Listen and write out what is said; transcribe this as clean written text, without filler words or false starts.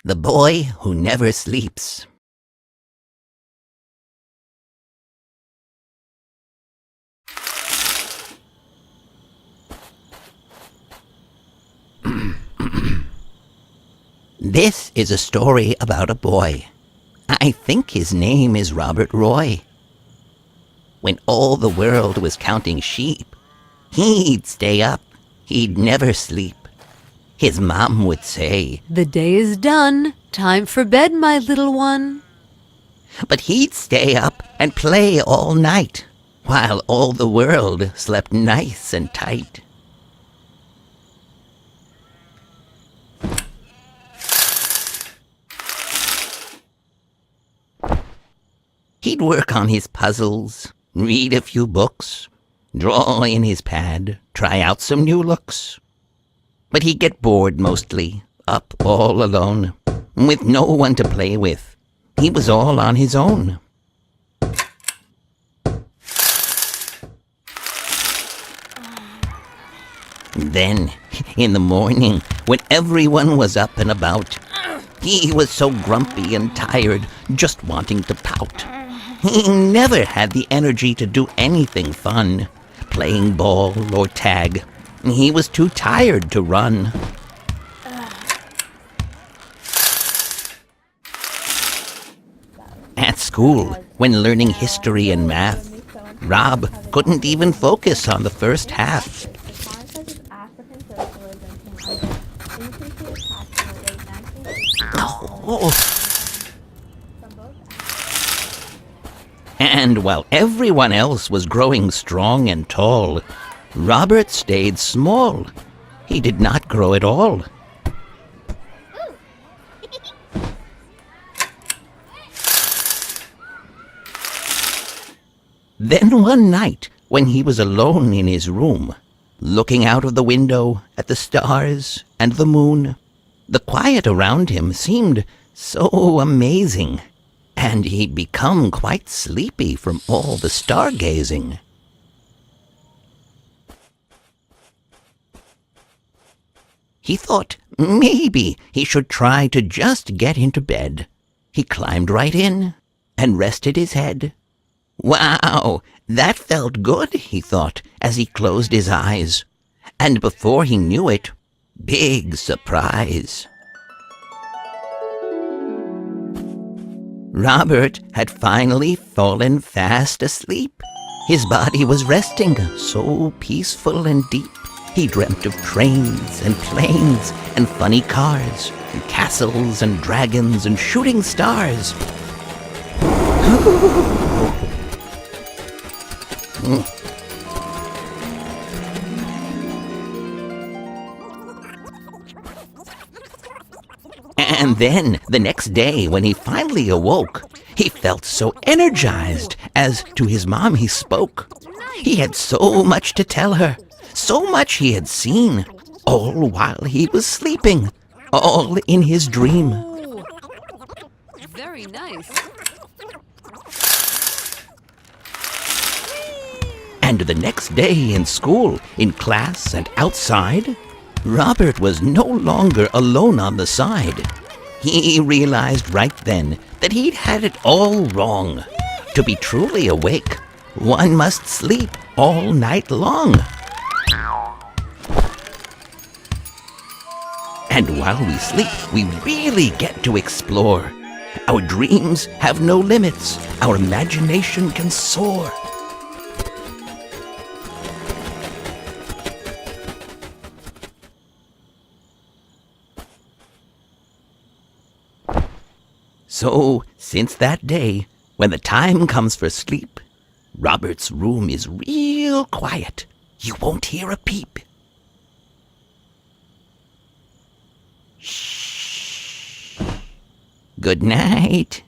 The Boy Who Never Sleeps. This is a story about a boy. I think his name is Robert Roy. When all the world was counting sheep, he'd stay up. He'd never sleep. His mom would say, "The day is done. Time for bed, my little one." But he'd stay up and play all night, while all the world slept nice and tight. He'd work on his puzzles, read a few books, draw in his pad, try out some new looks. But he'd get bored mostly, up all alone, with no one to play with. He was all on his own. Then, in the morning, when everyone was up and about, he was so grumpy and tired, just wanting to pout. He never had the energy to do anything fun, playing ball or tag. He was too tired to run. At school, when learning history and math, Rob couldn't even focus on the first half. And while everyone else was growing strong and tall, Robert stayed small. He did not grow at all. Then one night, when he was alone in his room, looking out of the window at the stars and the moon, the quiet around him seemed so amazing, and he'd become quite sleepy from all the stargazing. He thought maybe he should try to just get into bed. He climbed right in and rested his head. Wow, that felt good, he thought, as he closed his eyes. And before he knew it, big surprise. Robert had finally fallen fast asleep. His body was resting, so peaceful and deep. He dreamt of trains and planes and funny cars and castles and dragons and shooting stars. And then, the next day, when he finally awoke, he felt so energized as to his mom he spoke. He had so much to tell her, so much he had seen, all while he was sleeping, all in his dream. Oh, very nice. And the next day in school, in class and outside, Robert was no longer alone on the side. He realized right then that he'd had it all wrong. To be truly awake, one must sleep all night long. And while we sleep, we really get to explore. Our dreams have no limits. Our imagination can soar. So, since that day, when the time comes for sleep, Robert's room is real quiet. You won't hear a peep. Shh. Good night.